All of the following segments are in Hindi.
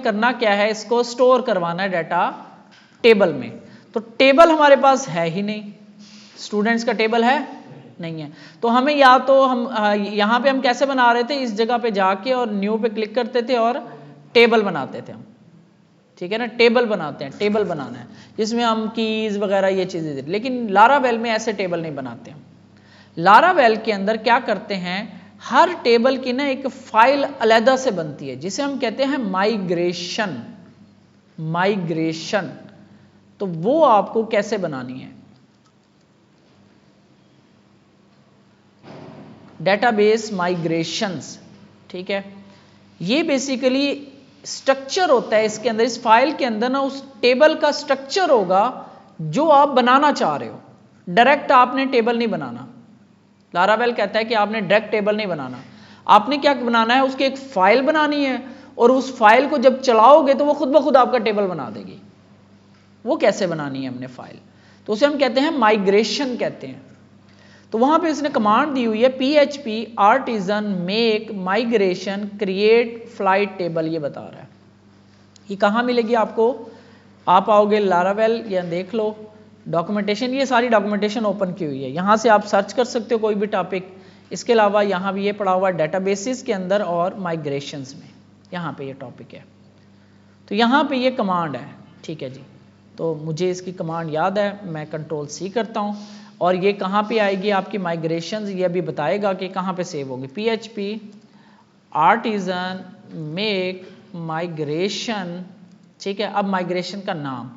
करना क्या है, इसको स्टोर करवाना है डाटा टेबल में। तो टेबल हमारे पास है ही नहीं, स्टूडेंट्स का टेबल है नहीं है। तो हमें या तो हम यहाँ पे हम कैसे बना रहे थे, इस जगह पे जाके और न्यू पे क्लिक करते थे और टेबल बनाते थे हम, ठीक है ना, टेबल बनाते हैं, टेबल बनाना है जिसमें हम कीज वगैरह ये चीजें देते। लेकिन लारावेल में ऐसे टेबल नहीं बनाते हम। लारावेल के अंदर क्या करते हैं, हर टेबल की ना एक फाइल अलग से बनती है जिसे हम कहते हैं माइग्रेशन। माइग्रेशन तो वो आपको कैसे बनानी है, डेटाबेस माइग्रेशंस, ठीक है। ये बेसिकली स्ट्रक्चर होता है इसके अंदर, इस फाइल के अंदर ना उस टेबल का स्ट्रक्चर होगा जो आप बनाना चाह रहे हो। डायरेक्ट आपने टेबल नहीं बनाना, लारावेल कहता है कि आपने डायरेक्ट टेबल नहीं बनाना। आपने क्या बनाना है, उसकी एक फाइल बनानी है और उस फाइल को जब चलाओगे तो वो खुद ब खुद आपका टेबल बना देगी। वो कैसे बनानी है हमने फाइल, तो उसे हम कहते हैं माइग्रेशन कहते हैं। तो वहां पे इसने कमांड दी हुई है PHP artisan make migration create flight table, ये बता रहा है। ये कहाँ मिलेगी आपको, आप आओगे लारावेल या देख लो डॉक्यूमेंटेशन, ये सारी डॉक्यूमेंटेशन ओपन की हुई है, यहाँ से आप सर्च कर सकते हो कोई भी टॉपिक। इसके अलावा यहाँ भी ये पड़ा हुआ है डेटाबेसिस के अंदर और माइग्रेशंस में, यहाँ पे ये टॉपिक है। तो यहाँ पे ये कमांड है, ठीक है जी। तो मुझे इसकी कमांड याद है, मैं Ctrl+C करता हूँ और ये कहाँ पे आएगी आपकी माइग्रेशंस, ये अभी बताएगा कि कहाँ पे सेव होगी। PHP आर्टिजन मेक माइग्रेशन, ठीक है। अब माइग्रेशन का नाम,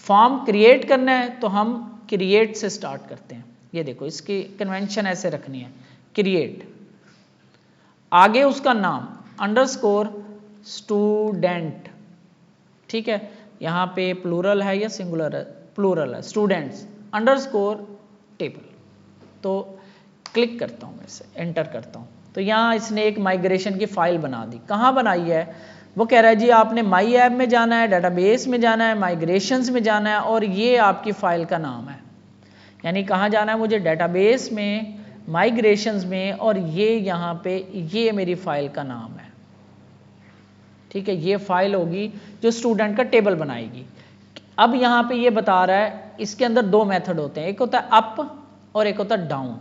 फॉर्म क्रिएट करना है तो हम क्रिएट से स्टार्ट करते हैं। ये देखो इसकी कन्वेंशन ऐसे रखनी है, क्रिएट, आगे उसका नाम अंडरस्कोर स्टूडेंट, ठीक है। यहाँ पे प्लूरल है या सिंगुलर है, प्लूरल है, स्टूडेंट्स अंडरस्कोर टेबल। तो क्लिक करता हूँ, मैं इसे एंटर करता हूँ, तो यहाँ इसने एक माइग्रेशन की फाइल बना दी। कहाँ बनाई है, वो कह रहा है जी आपने माई ऐप में जाना है, डेटाबेस में जाना है, माइग्रेशंस में जाना है और ये आपकी फाइल का नाम है। यानी कहाँ जाना है मुझे, डेटाबेस में, माइग्रेशंस में, और ये यहाँ पे ये मेरी फाइल का नाम है, ठीक है। ये फाइल होगी जो स्टूडेंट का टेबल बनाएगी। अब यहाँ पे ये बता रहा है इसके अंदर दो मेथड होते हैं, एक होता है अप और एक होता है डाउन।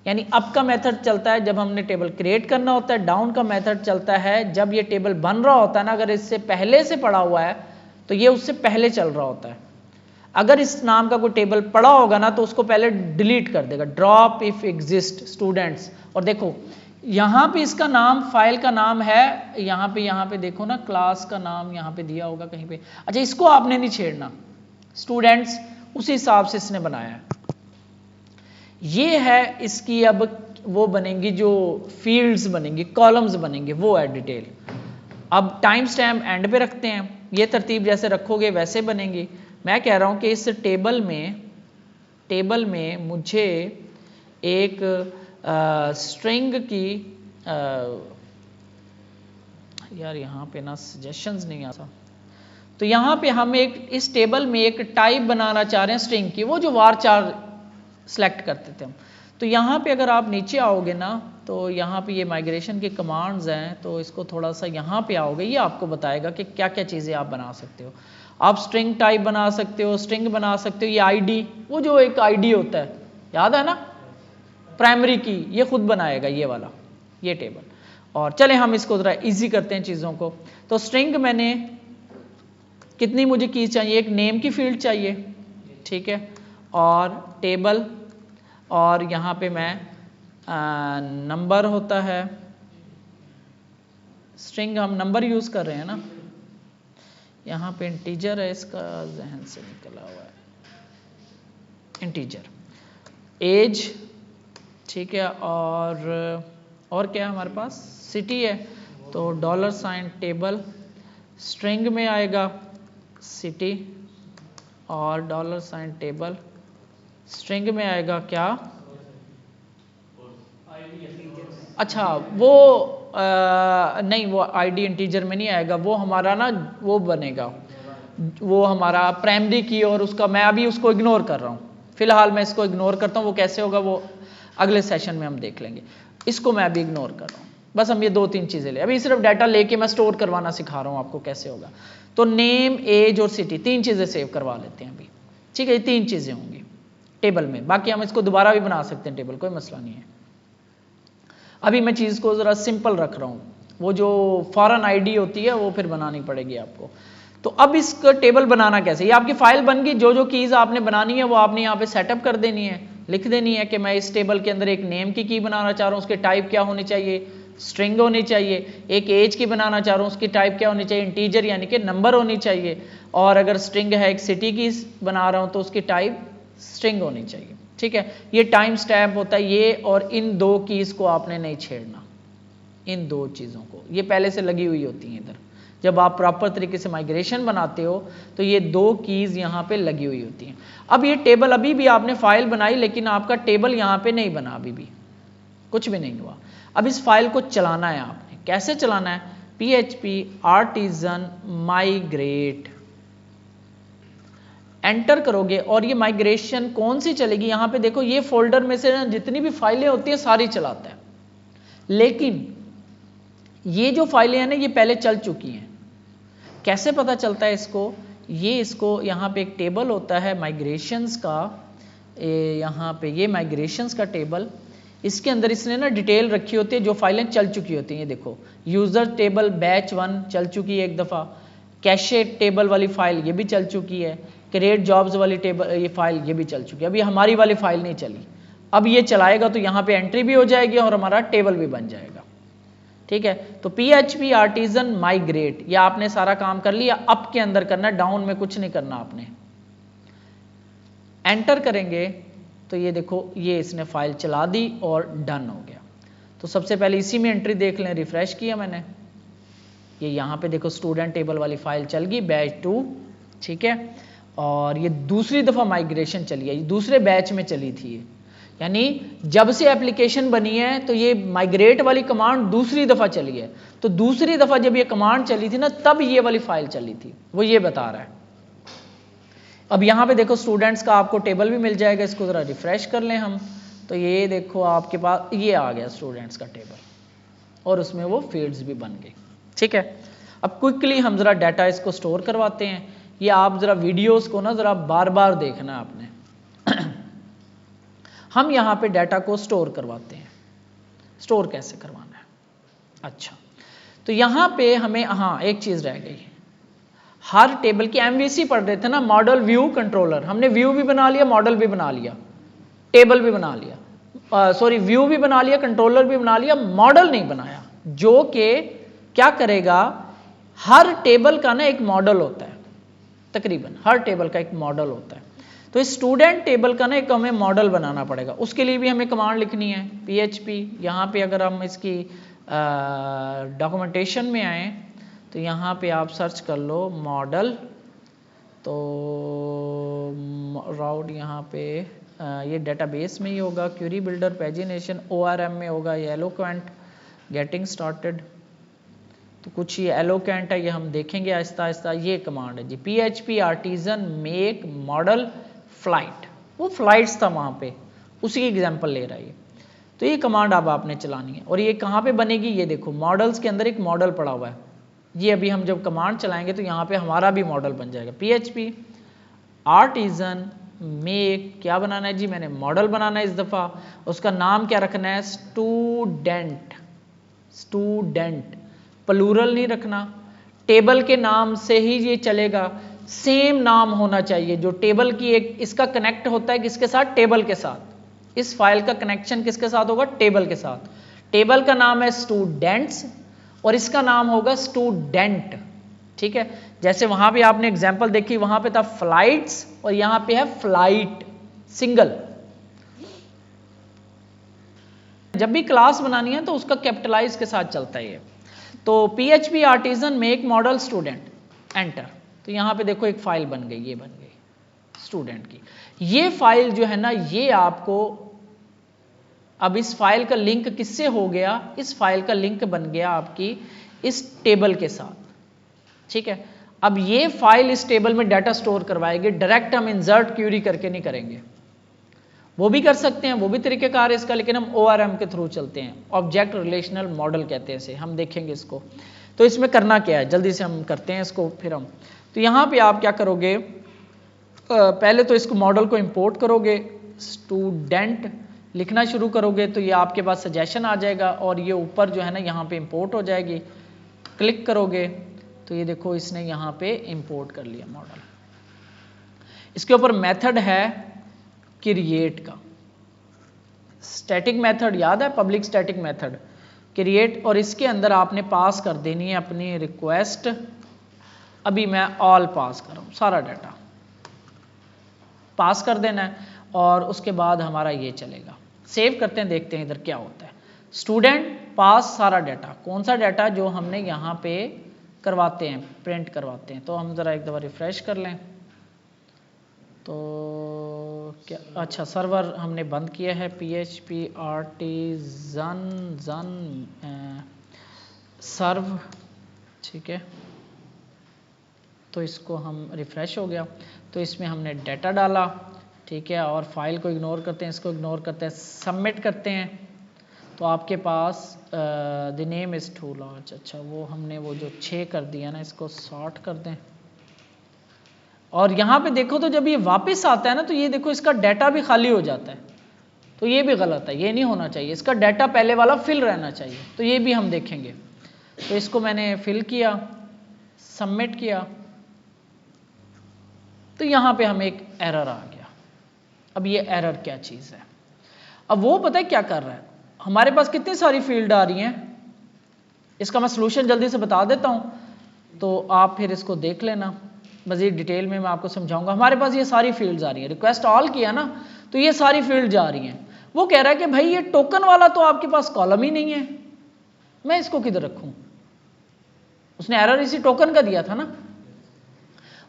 यानी अप का मेथड चलता है जब हमने टेबल क्रिएट करना होता है, डाउन का मेथड चलता है जब ये टेबल बन रहा होता है ना, अगर इससे पहले से पड़ा हुआ है तो ये उससे पहले चल रहा होता है। अगर इस नाम का कोई टेबल पड़ा होगा ना तो उसको पहले डिलीट कर देगा, ड्रॉप इफ एग्जिस्ट स्टूडेंट्स। और देखो यहाँ पे इसका नाम, फाइल का नाम है, यहाँ पे देखो ना क्लास का नाम यहाँ पे दिया होगा कहीं पे। अच्छा, इसको आपने नहीं छेड़ना, स्टूडेंट्स उसी हिसाब से इसने बनाया है। ये है इसकी अब वो बनेंगी जो फील्ड्स बनेंगी, कॉलम्स बनेंगे, वो है डिटेल। अब टाइम स्टैम्प एंड पे रखते हैं, ये तरतीब जैसे रखोगे वैसे बनेंगी। मैं कह रहा हूँ कि इस टेबल में मुझे एक स्ट्रिंग की यार यहाँ पे ना सजेशंस नहीं आता, तो यहाँ पे हम एक इस टेबल में एक टाइप बनाना चाह रहे हैं स्ट्रिंग की, वो जो var सेलेक्ट करते थे हम। तो यहाँ पे अगर आप नीचे आओगे ना तो यहाँ पे ये माइग्रेशन की कमांड्स हैं, तो इसको थोड़ा सा यहाँ पे आओगे, ये आपको बताएगा कि क्या क्या चीज़ें आप बना सकते हो। आप स्ट्रिंग टाइप बना सकते हो, स्ट्रिंग बना सकते हो, ये आईडी, वो जो एक आईडी होता है याद है ना, प्राइमरी की, ये खुद बनाएगा ये वाला, ये टेबल। और चले हम इसको जरा इजी करते हैं चीज़ों को। तो स्ट्रिंग मैंने कितनी मुझे की चाहिए, एक नेम की फील्ड चाहिए, ठीक है, और टेबल, और यहाँ पे मैं नंबर होता है, स्ट्रिंग हम नंबर यूज कर रहे हैं ना, यहाँ पे इंटीजर है, इसका जहन से निकला हुआ है, इंटीजर, एज, ठीक है, और क्या है हमारे पास, सिटी है, तो $, टेबल, स्ट्रिंग में आएगा सिटी और $, टेबल, स्ट्रिंग में आएगा क्या, अच्छा वो नहीं, वो आईडी इंटीजर में नहीं आएगा, वो हमारा ना वो बनेगा, वो हमारा प्राइमरी की, और उसका मैं अभी उसको इग्नोर कर रहा हूँ, फिलहाल मैं इसको इग्नोर करता हूँ। वो कैसे होगा वो अगले सेशन में हम देख लेंगे, इसको मैं अभी इग्नोर कर रहा हूँ। बस हम ये 2-3 चीज़ें ले, अभी सिर्फ डाटा लेके मैं स्टोर करवाना सिखा रहा हूँ आपको कैसे होगा। तो नेम, एज और सिटी, 3 चीज़ें सेव करवा लेते हैं अभी, ठीक है। ये 3 चीज़ें होंगी टेबल में, बाकी हम इसको दोबारा भी बना सकते हैं टेबल, कोई मसला नहीं है। अभी मैं चीज़ को ज़रा सिंपल रख रहा हूँ, वो जो फॉरेन आईडी होती है वो फिर बनानी पड़ेगी आपको। तो अब इसका टेबल बनाना कैसे, ये आपकी फाइल बन गई, जो जो कीज़ आपने बनानी है वो आपने यहाँ पे सेटअप कर देनी है, लिख देनी है कि मैं इस टेबल के अंदर एक नेम की बनाना चाह रहा हूँ, उसके टाइप क्या होनी चाहिए, स्ट्रिंग होनी चाहिए। एक एज की बनाना चाह रहा हूँ, उसकी टाइप क्या होनी चाहिए, इंटीजर यानी कि नंबर होनी चाहिए। और अगर स्ट्रिंग है, एक सिटी की बना रहा हूँ तो उसकी टाइप स्ट्रिंग होनी चाहिए, ठीक है। ये टाइम स्टैम्प होता है ये, और इन 2 कीज़ को आपने नहीं छेड़ना, इन 2 चीज़ों को, ये पहले से लगी हुई होती हैं इधर। जब आप प्रॉपर तरीके से माइग्रेशन बनाते हो तो ये 2 कीज़ यहाँ पे लगी हुई होती हैं। अब ये टेबल, अभी भी आपने फाइल बनाई लेकिन आपका टेबल यहाँ पे नहीं बना, अभी भी कुछ भी नहीं हुआ। अब इस फाइल को चलाना है आपने, कैसे चलाना है, PHP आर्टिजन माइग्रेट एंटर करोगे और ये माइग्रेशन कौन सी चलेगी, यहाँ पे देखो ये फोल्डर में से जितनी भी फाइलें होती हैं सारी चलाता है, लेकिन ये जो फाइलें हैं ना ये पहले चल चुकी हैं। कैसे पता चलता है इसको, ये इसको यहाँ पे एक टेबल होता है माइग्रेशंस का, यहाँ पे ये माइग्रेशंस का टेबल, इसके अंदर इसने ना डिटेल रखी होती है जो फाइलें चल चुकी होती हैं। ये देखो यूज़र टेबल बैच 1 चल चुकी है एक दफ़ा, कैशे टेबल वाली फाइल ये भी चल चुकी है, क्रिएट जॉब्स वाली टेबल ये फाइल ये भी चल चुकी है। अभी हमारी वाली फाइल नहीं चली, अब ये चलाएगा तो यहाँ पे एंट्री भी हो जाएगी और हमारा टेबल भी बन जाएगा, ठीक है। तो PHP आर्टिजन माइग्रेट, ये आपने सारा काम कर लिया। अप के अंदर करना, डाउन में कुछ नहीं करना आपने। एंटर करेंगे तो ये देखो ये इसने फाइल चला दी और डन हो गया। तो सबसे पहले इसी में एंट्री देख लें, रिफ्रेश किया मैंने, ये यहाँ पे देखो स्टूडेंट टेबल वाली फाइल चल गई बैच 2, ठीक है। और ये दूसरी दफ़ा माइग्रेशन चली है, ये दूसरे बैच में चली थी, यानी जब से एप्लीकेशन बनी है तो ये माइग्रेट वाली कमांड दूसरी दफ़ा चली है। तो दूसरी दफ़ा जब ये कमांड चली थी ना तब ये वाली फाइल चली थी, वो ये बता रहा है। अब यहाँ पे देखो स्टूडेंट्स का आपको टेबल भी मिल जाएगा, इसको ज़रा रिफ्रेश कर लें हम, तो ये देखो आपके पास ये आ गया स्टूडेंट्स का टेबल और उसमें वो फील्ड्स भी बन गई, ठीक है। अब क्विकली हम ज़रा डाटा इसको स्टोर करवाते हैं। ये आप ज़रा वीडियोस को ना ज़रा बार बार देखना आपने। हम यहाँ पे डाटा को स्टोर करवाते हैं, स्टोर कैसे करवाना है। अच्छा, तो यहाँ पे हमें हाँ एक चीज़ रह गई, हर टेबल की MVC पढ़ रहे थे ना, मॉडल व्यू कंट्रोलर, हमने व्यू भी बना लिया, मॉडल भी बना लिया, टेबल भी बना लिया, सॉरी व्यू भी बना लिया, कंट्रोलर भी बना लिया, मॉडल नहीं बनाया, जो कि क्या करेगा, हर टेबल का ना एक मॉडल होता है, तकरीबन हर टेबल का एक मॉडल होता है। तो इस स्टूडेंट टेबल का ना एक हमें मॉडल बनाना पड़ेगा, उसके लिए भी हमें कमांड लिखनी है PHP। यहाँ पे अगर हम इसकी डॉक्यूमेंटेशन में आए तो यहाँ पे आप सर्च कर लो मॉडल, तो राउट यहाँ पे ये डेटाबेस में ही होगा, क्वेरी बिल्डर, पैजिनेशन, ORM में होगा, ये एलोक्वेंट, गेटिंग स्टार्टेड, तो कुछ ये एलोक्वेंट है, ये हम देखेंगे आहिस्ता आहिस्ता। ये कमांड है जी PHP artisan make model flight, वो फ्लाइट्स था वहाँ पे, उसी की एग्जाम्पल ले रहा है। तो ये कमांड अब आपने चलानी है और ये कहाँ पे बनेगी, ये देखो मॉडल्स के अंदर एक मॉडल पड़ा हुआ है, ये अभी हम जब कमांड चलाएंगे तो यहाँ पे हमारा भी मॉडल बन जाएगा। PHP आर्टिजन मेक, क्या बनाना है जी, मैंने मॉडल बनाना है इस दफ़ा, उसका नाम क्या रखना है, स्टूडेंट, स्टूडेंट प्लूरल नहीं रखना, टेबल के नाम से ही ये चलेगा, सेम नाम होना चाहिए, जो टेबल की एक इसका कनेक्ट होता है किसके साथ, टेबल के साथ, इस फाइल का कनेक्शन किसके साथ होगा, टेबल के साथ। टेबल का नाम है स्टूडेंट्स और इसका नाम होगा स्टूडेंट, ठीक है। जैसे वहां पे आपने एग्जांपल देखी, वहां पे था फ्लाइट्स और यहां पे है फ्लाइट सिंगल। जब भी क्लास बनानी है तो उसका कैपिटलाइज के साथ चलता है ये। तो PHP artisan make model student, enter, तो यहाँ पे देखो एक फाइल बन गई, ये बन गई स्टूडेंट की। ये फाइल जो है ना, ये आपको अब इस फाइल का लिंक किससे हो गया, इस फाइल का लिंक बन गया आपकी इस टेबल के साथ, ठीक है। अब ये फाइल इस टेबल में डाटा स्टोर करवाएगी, डायरेक्ट हम इंसर्ट क्यूरी करके नहीं करेंगे, वो भी कर सकते हैं, वो भी तरीक़ेकार है इसका, लेकिन हम ORM के थ्रू चलते हैं, ऑब्जेक्ट रिलेशनल मॉडल कहते हैं इसे, हम देखेंगे इसको। तो इसमें करना क्या है, जल्दी से हम करते हैं इसको फिर हम। तो यहाँ पे आप क्या करोगे, पहले तो इसको मॉडल को इंपोर्ट करोगे, स्टूडेंट लिखना शुरू करोगे तो ये आपके पास सजेशन आ जाएगा और ये ऊपर जो है ना यहाँ पे इंपोर्ट हो जाएगी। क्लिक करोगे तो ये देखो इसने यहाँ पे इंपोर्ट कर लिया मॉडल। इसके ऊपर मेथड है क्रिएट का, स्टैटिक मेथड याद है, पब्लिक स्टैटिक मेथड क्रिएट, और इसके अंदर आपने पास कर देनी है अपनी रिक्वेस्ट। अभी मैं ऑल पास कर रहा हूँ, सारा डाटा पास कर देना है और उसके बाद हमारा ये चलेगा। सेव करते हैं, देखते हैं इधर क्या होता है। स्टूडेंट पास सारा डाटा, कौन सा डाटा, जो हमने यहाँ पे करवाते हैं, प्रिंट करवाते हैं। तो हम ज़रा एक दफ़ा रिफ्रेश कर लें तो क्या, अच्छा सर्वर हमने बंद किया है, PHP आर्टिजन सर्व, ठीक है। तो इसको हम रिफ़्रेश हो गया, तो इसमें हमने डाटा डाला, ठीक है, और फाइल को इग्नोर करते हैं, इसको इग्नोर करते हैं, सबमिट करते हैं। तो आपके पास the name is too large, अच्छा वो हमने वो जो 6 कर दिया ना, इसको सॉर्ट कर दें। और यहाँ पे देखो तो जब ये वापस आता है ना, तो ये देखो इसका डाटा भी खाली हो जाता है, तो ये भी गलत है, ये नहीं होना चाहिए, इसका डाटा पहले वाला फिल रहना चाहिए। तो ये भी हम देखेंगे। तो इसको मैंने फिल किया, सबमिट किया, तो यहाँ पे हमें एक एरर आ गया। अब ये एरर क्या चीज़ है, अब वो पता है क्या कर रहा है, हमारे पास कितनी सारी फील्ड आ रही हैं, इसका मैं सलूशन जल्दी से बता देता हूँ, तो आप फिर इसको देख लेना, मज़ीद डिटेल में मैं आपको समझाऊंगा। हमारे पास ये सारी फील्ड्स आ रही हैं, रिक्वेस्ट ऑल किया ना तो ये सारी फील्ड जा रही हैं। वो कह रहा है कि भाई ये टोकन वाला तो आपके पास कॉलम ही नहीं है, मैं इसको किधर रखूँ। उसने एरर इसी टोकन का दिया था ना।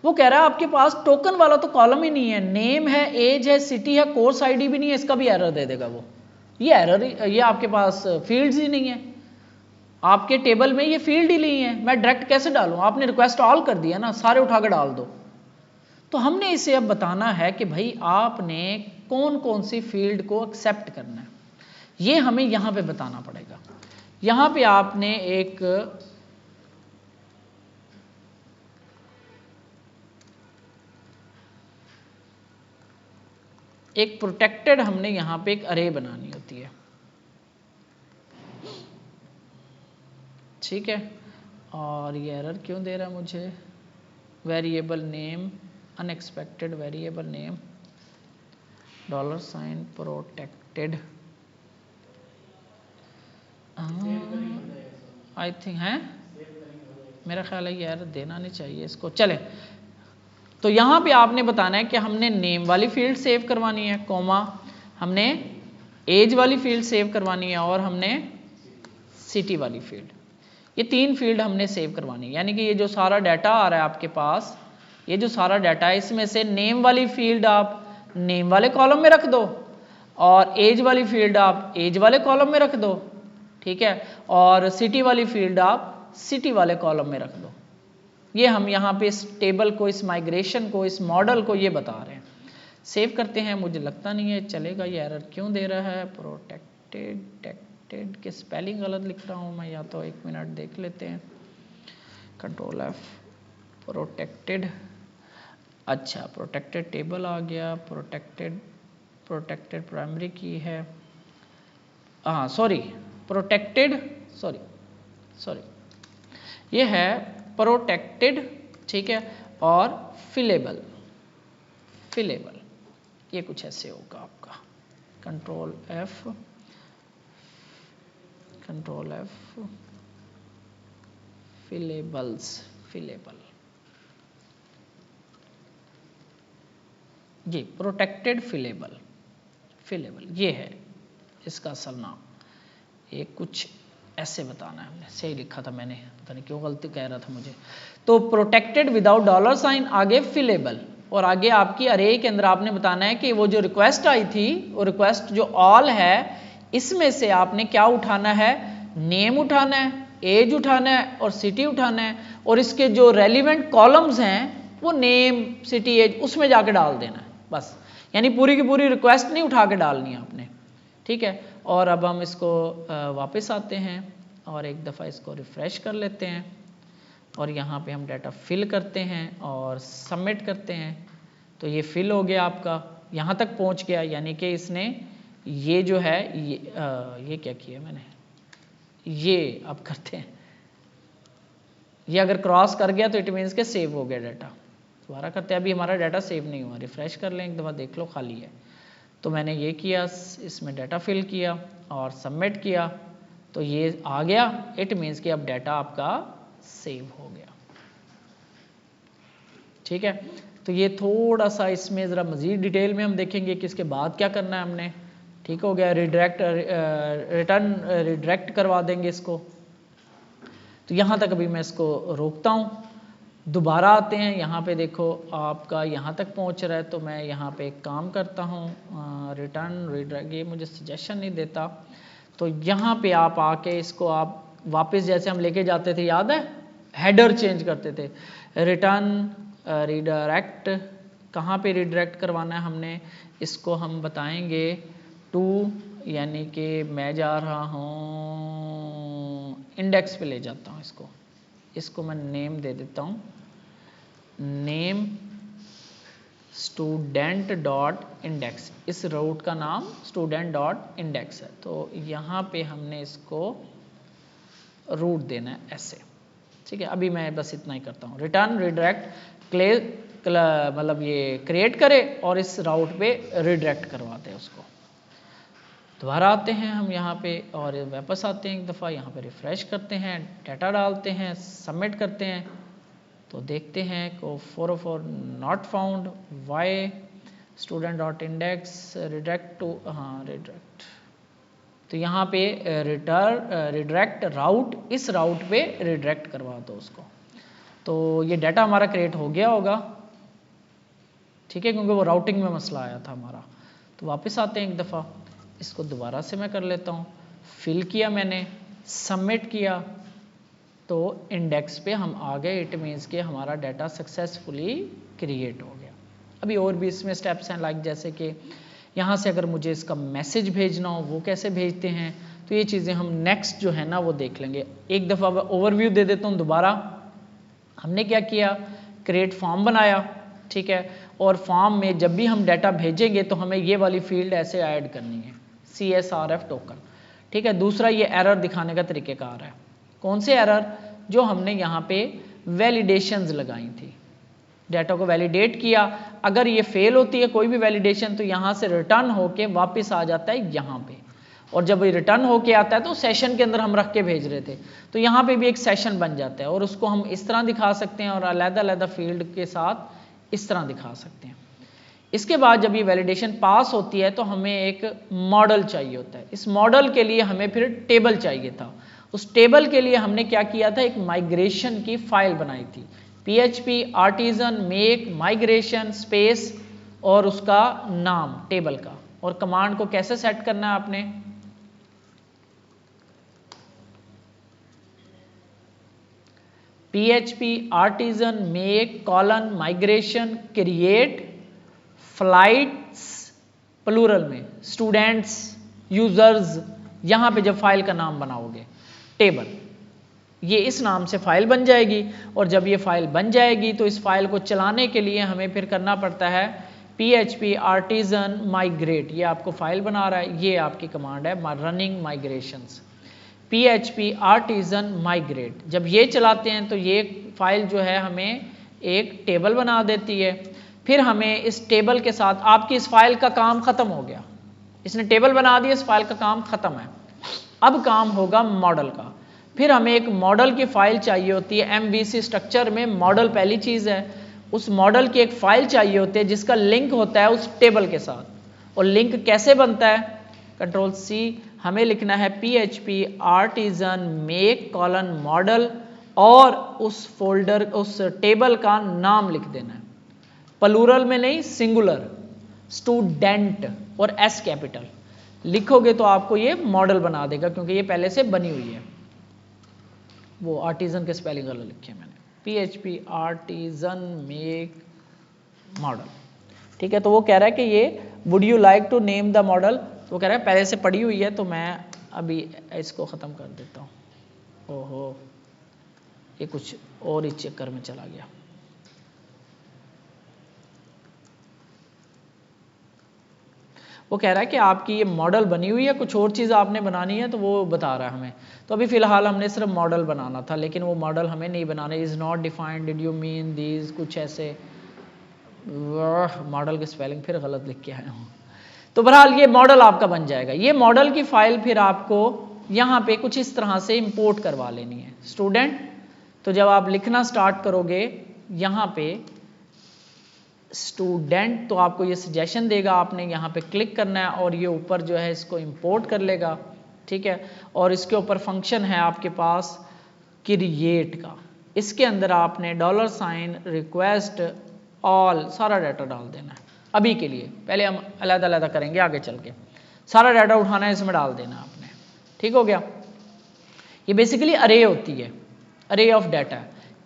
वो कह रहा है आपके पास टोकन वाला तो कॉलम ही नहीं है, नेम है, एज है, सिटी है, कोर्स आईडी भी नहीं है, इसका भी एरर दे देगा वो। ये एरर, ये आपके पास फील्ड्स ही नहीं है, आपके टेबल में ये फील्ड ही नहीं है, मैं डायरेक्ट कैसे डालूं, आपने रिक्वेस्ट ऑल कर दिया ना, सारे उठा कर डाल दो। तो हमने इसे अब बताना है कि भाई आपने कौन कौन सी फील्ड को एक्सेप्ट करना है, ये हमें यहाँ पे बताना पड़ेगा। यहाँ पे आपने एक प्रोटेक्टेड, हमने यहाँ पे एक अरे बनानी होती है, ठीक है। और ये एरर क्यों दे रहा है मुझे, variable name, unexpected variable name, $, protected, I think है, मेरा ख्याल है ये एरर देना नहीं चाहिए इसको। चले, तो यहाँ पे आपने बताना है कि हमने नेम वाली फील्ड सेव करवानी है, कॉमा हमने एज वाली फील्ड सेव करवानी है, और हमने सिटी वाली फील्ड, ये 3 फील्ड हमने सेव करवानी है। यानी कि ये जो सारा डाटा आ रहा है आपके पास, ये जो सारा डाटा है, इसमें से नेम वाली फील्ड आप नेम वाले कॉलम में रख दो, और एज वाली फील्ड आप एज वाले कॉलम में रख दो, ठीक है, और सिटी वाली फील्ड आप सिटी वाले कॉलम में रख दो। ये हम यहाँ पे इस टेबल को, इस माइग्रेशन को, इस मॉडल को ये बता रहे हैं। सेव करते हैं, मुझे लगता नहीं है चलेगा, ये एरर क्यों दे रहा है, प्रोटेक्टेड के स्पेलिंग गलत लिख रहा हूँ मैं, या तो 1 मिनट देख लेते हैं, कंट्रोल F, प्रोटेक्टेड, अच्छा प्रोटेक्टेड टेबल आ गया, प्रोटेक्टेड प्राइमरी की है, हाँ सॉरी प्रोटेक्टेड, सॉरी ये है प्रोटेक्टेड, ठीक है, और फिलेबल, ये कुछ ऐसे होगा आपका, कंट्रोल F, फिलेबल, ये प्रोटेक्टेड फिलेबल, ये है इसका असल नाम। ये कुछ ऐसे बताना है, हमने सही लिखा था मैंने, पता नहीं क्यों गलती कह रहा था मुझे। तो प्रोटेक्टेड विदाउट $, आगे फिलेबल, और आगे आपकी अरे के अंदर आपने बताना है कि वो जो रिक्वेस्ट आई थी, वो रिक्वेस्ट जो ऑल है, इसमें से आपने क्या उठाना है, नेम उठाना है, एज उठाना है, और सिटी उठाना है, और इसके जो रेलिवेंट कॉलम्स हैं वो नेम, सिटी, एज, उसमें जाके डाल देना है। बस यानी पूरी की पूरी रिक्वेस्ट नहीं उठा के डालनी है आपने, ठीक है। और अब हम इसको वापस आते हैं और एक दफ़ा इसको रिफ़्रेश कर लेते हैं और यहाँ पे हम डाटा फिल करते हैं और सबमिट करते हैं। तो ये फिल हो गया आपका, यहाँ तक पहुँच गया, यानी कि इसने ये जो है ये क्या किया मैंने, ये अब करते हैं, ये अगर क्रॉस कर गया तो इट मीन्स के सेव हो गया डाटा। दोबारा करते हैं, अभी हमारा डाटा सेव नहीं हुआ, रिफ़्रेश कर लें एक दफ़ा, देख लो खाली है। तो मैंने ये किया, इसमें डाटा फिल किया और सबमिट किया, तो ये आ गया, इट मीन्स कि अब डाटा आपका सेव हो गया, ठीक है। तो ये थोड़ा सा इसमें ज़रा मज़ीद डिटेल में हम देखेंगे कि इसके बाद क्या करना है हमने, ठीक हो गया। रिटर्न रिडायरेक्ट करवा देंगे इसको। तो यहाँ तक अभी मैं इसको रोकता हूँ, दोबारा आते हैं। यहाँ पे देखो आपका यहाँ तक पहुँच रहा है, तो मैं यहाँ पे एक काम करता हूँ, रिटर्न रिडायरेक्ट, ये मुझे सजेशन नहीं देता। तो यहाँ पे आप आके इसको आप वापस जैसे हम लेके जाते थे, याद है, हेडर चेंज करते थे, रिटर्न रिडायरेक्ट, कहाँ पे रिडायरेक्ट करवाना है हमने, इसको हम बताएंगे टू, यानी कि मैं जा रहा हूँ इंडेक्स पे ले जाता हूँ इसको मैं नेम दे देता हूँ, नेम स्टूडेंट डॉट इंडेक्स, इस राउट का नाम स्टूडेंट डॉट इंडेक्स है। तो यहाँ पे हमने इसको रूट देना है ऐसे, ठीक है। अभी मैं बस इतना ही करता हूँ, रिटर्न रिडायरेक्ट मतलब ये क्रिएट करे और इस राउट पे रिडायरेक्ट करवाते हैं उसको। दोबारा आते हैं हम यहाँ पे और वापस आते हैं एक दफ़ा, यहाँ पे रिफ़्रेश करते हैं, डाटा डालते हैं, सबमिट करते हैं। तो देखते हैं को 404 not found, why student dot index redirect to, हाँ रिडायरेक्ट, तो यहाँ पे रिडायरेक्ट राउट, इस राउट पे रिडायरेक्ट करवा दो उसको। तो ये डाटा हमारा क्रिएट हो गया होगा, ठीक है, क्योंकि वो राउटिंग में मसला आया था हमारा। तो वापस आते हैं एक दफ़ा, इसको दोबारा से मैं कर लेता हूँ, फिल किया मैंने, सबमिट किया, तो इंडेक्स पे हम आ गए, इट मीन्स कि हमारा डाटा सक्सेसफुली क्रिएट हो गया। अभी और भी इसमें स्टेप्स हैं, लाइक जैसे कि यहाँ से अगर मुझे इसका मैसेज भेजना हो वो कैसे भेजते हैं, तो ये चीज़ें हम नेक्स्ट जो है ना वो देख लेंगे। एक दफ़ा ओवरव्यू दे देता हूँ दोबारा। हमने क्या किया, क्रिएट फॉर्म बनाया, ठीक है, और फॉर्म में जब भी हम डाटा भेजेंगे तो हमें ये वाली फील्ड ऐसे ऐड करनी है, CSRF टोकन, ठीक है। दूसरा ये एरर दिखाने का तरीक़ेकार है, कौन से एरर, जो हमने यहाँ पे वैलिडेशंस लगाई थी, डाटा को वैलिडेट किया, अगर ये फेल होती है कोई भी वैलिडेशन तो यहाँ से रिटर्न होके वापस आ जाता है यहाँ पे, और जब ये रिटर्न होके आता है तो सेशन के अंदर हम रख के भेज रहे थे, तो यहाँ पे भी एक सेशन बन जाता है, और उसको हम इस तरह दिखा सकते हैं और अलग-अलग फील्ड के साथ इस तरह दिखा सकते हैं। इसके बाद जब ये वैलिडेशन पास होती है तो हमें एक मॉडल चाहिए होता है, इस मॉडल के लिए हमें फिर टेबल चाहिए था। उस टेबल के लिए हमने क्या किया था, एक माइग्रेशन की फाइल बनाई थी, PHP artisan make migration space और उसका नाम टेबल का, और कमांड को कैसे सेट करना है आपने, PHP artisan make colon migration create flights plural में स्टूडेंट्स यूजर्स, यहां पे जब फाइल का नाम बनाओगे टेबल, ये इस नाम से फाइल बन जाएगी, और जब ये फाइल बन जाएगी तो इस फाइल को चलाने के लिए हमें फिर करना पड़ता है PHP आर्टिजन माइग्रेट, ये आपको फाइल बना रहा है, ये आपकी कमांड है running migrations, PHP artisan migrate. जब ये चलाते हैं तो ये फाइल जो है हमें एक टेबल बना देती है, फिर हमें इस टेबल के साथ, आपकी इस फाइल का काम खत्म हो गया, इसने टेबल बना दिया, इस फाइल का काम खत्म है, अब काम होगा मॉडल का। फिर हमें एक मॉडल की फाइल चाहिए होती है, MVC स्ट्रक्चर में मॉडल पहली चीज़ है, उस मॉडल की एक फाइल चाहिए होती है जिसका लिंक होता है उस टेबल के साथ, और लिंक कैसे बनता है, Ctrl+C, हमें लिखना है PHP artisan make colon model, और उस फोल्डर उस टेबल का नाम लिख देना है, प्लूरल में नहीं सिंगुलर, स्टूडेंट और S कैपिटल लिखोगे तो आपको ये मॉडल बना देगा, क्योंकि ये पहले से बनी हुई है। वो आर्टिजन के स्पेलिंग गलत लिखे मैंने, PHP आर्टिजन मेक मॉडल, ठीक है, तो वो कह रहा है कि ये would you like to name the model, तो वो कह रहा है पहले से पड़ी हुई है तो मैं अभी इसको ख़त्म कर देता हूँ। ओहो, ये कुछ और ही चक्कर में चला गया। वो कह रहा है कि आपकी ये मॉडल बनी हुई है, कुछ और चीज़ आपने बनानी है, तो वो बता रहा है हमें। तो अभी फ़िलहाल हमने सिर्फ मॉडल बनाना था, लेकिन वो मॉडल हमें नहीं बनाना। Is not defined, did you mean these, कुछ ऐसे मॉडल की स्पेलिंग फिर गलत लिख के आया हूँ। तो बहरहाल ये मॉडल आपका बन जाएगा। ये मॉडल की फाइल फिर आपको यहाँ पे कुछ इस तरह से इंपोर्ट करवा लेनी है स्टूडेंट। तो जब आप लिखना स्टार्ट करोगे यहाँ पे स्टूडेंट, तो आपको ये सजेशन देगा, आपने यहाँ पे क्लिक करना है और ये ऊपर जो है इसको इंपोर्ट कर लेगा, ठीक है। और इसके ऊपर फंक्शन है आपके पास क्रिएट का, इसके अंदर आपने $, रिक्वेस्ट ऑल सारा डाटा डाल देना है अभी के लिए। पहले हम अलग-अलग करेंगे आगे चल के। सारा डाटा उठाना है, इसमें डाल देना आपने, ठीक हो गया। ये बेसिकली अरे होती है, अरे ऑफ डाटा,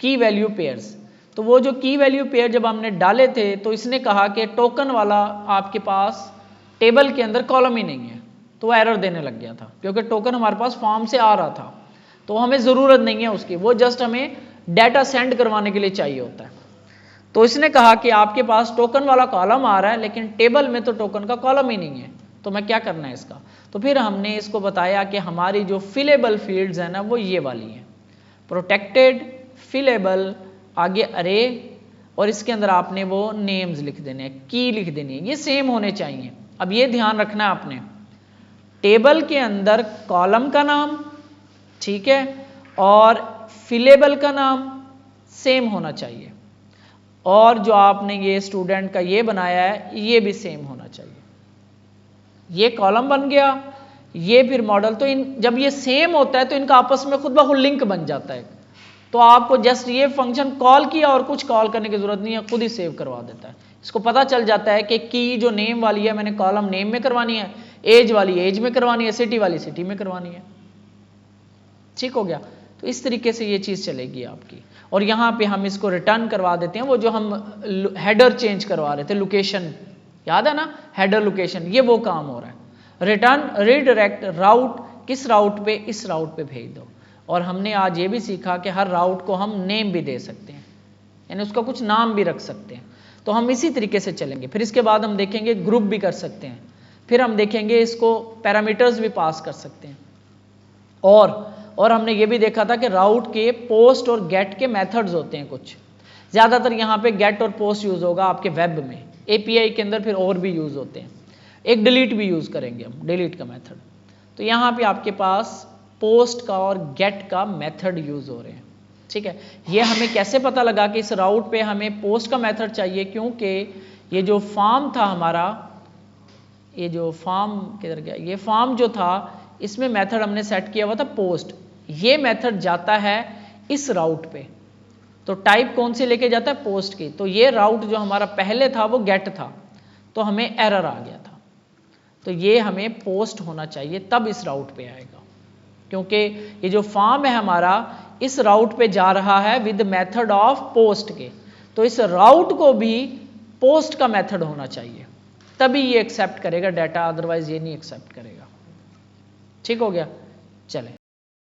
की वैल्यू पेयर्स। तो वो जो की वैल्यू पेयर जब हमने डाले थे तो इसने कहा कि टोकन वाला आपके पास टेबल के अंदर कॉलम ही नहीं है, तो वो एरर देने लग गया था क्योंकि टोकन हमारे पास फॉर्म से आ रहा था, तो हमें ज़रूरत नहीं है उसकी, वो जस्ट हमें डाटा सेंड करवाने के लिए चाहिए होता है। तो इसने कहा कि आपके पास टोकन वाला कॉलम आ रहा है लेकिन टेबल में तो टोकन का कॉलम ही नहीं है, तो मैं क्या करना है इसका। तो फिर हमने इसको बताया कि हमारी जो फिलेबल फील्ड्स है ना वो ये वाली है, प्रोटेक्टेड, फिलेबल, आगे अरे, और इसके अंदर आपने वो नेम्स लिख देने हैं, की लिख देनी है, ये सेम होने चाहिए। अब ये ध्यान रखना है आपने, टेबल के अंदर कॉलम का नाम, ठीक है, और फिलेबल का नाम सेम होना चाहिए, और जो आपने ये स्टूडेंट का ये बनाया है ये भी सेम होना चाहिए। ये कॉलम बन गया, ये फिर मॉडल। तो जब ये सेम होता है तो इनका आपस में खुद ब खुद लिंक बन जाता है, तो आपको जस्ट ये फंक्शन कॉल किया और कुछ कॉल करने की जरूरत नहीं है, खुद ही सेव करवा देता है। इसको पता चल जाता है कि की जो नेम वाली है मैंने कॉलम नेम में करवानी है, एज वाली एज में करवानी है, सिटी वाली सिटी में करवानी है, ठीक हो गया। तो इस तरीके से ये चीज़ चलेगी आपकी। और यहाँ पे हम इसको रिटर्न करवा देते हैं, वो जो हम हेडर चेंज करवा रहे थे, लोकेशन याद है ना, हेडर लोकेशन, ये वो काम हो रहा है। रिटर्न रीडायरेक्ट राउट, किस राउट पे, इस राउट पे भेज दो। और हमने आज ये भी सीखा कि हर राउट को हम नेम भी दे सकते हैं, यानी उसका कुछ नाम भी रख सकते हैं। तो हम इसी तरीके से चलेंगे। फिर इसके बाद हम देखेंगे ग्रुप भी कर सकते हैं, फिर हम देखेंगे इसको पैरामीटर्स भी पास कर सकते हैं। और हमने ये भी देखा था कि राउट के पोस्ट और गेट के मेथड्स होते हैं कुछ, ज़्यादातर यहाँ पे गेट और पोस्ट यूज़ होगा आपके वेब में, एपीआई के अंदर फिर और भी यूज़ होते हैं। एक डिलीट भी यूज़ करेंगे हम, डिलीट का मेथड। तो यहाँ पे आपके पास पोस्ट का और गेट का मेथड यूज़ हो रहे हैं, ठीक है। ये हमें कैसे पता लगा कि इस राउट पे हमें पोस्ट का मेथड चाहिए, क्योंकि ये जो फॉर्म था हमारा, ये जो फॉर्म किधर गया, ये फॉर्म जो था इसमें मेथड हमने सेट किया हुआ था पोस्ट, ये मेथड जाता है इस राउट पे, तो टाइप कौन सी लेके जाता है, पोस्ट की। तो ये राउट जो हमारा पहले था वो गेट था, तो हमें एरर आ गया था, तो ये हमें पोस्ट होना चाहिए तब इस राउट पे आएगा, क्योंकि ये जो फॉर्म है हमारा इस राउट पे जा रहा है विद मेथड ऑफ पोस्ट के, तो इस राउट को भी पोस्ट का मेथड होना चाहिए, तभी ये एक्सेप्ट करेगा डाटा, अदरवाइज ये नहीं एक्सेप्ट करेगा, ठीक हो गया। चले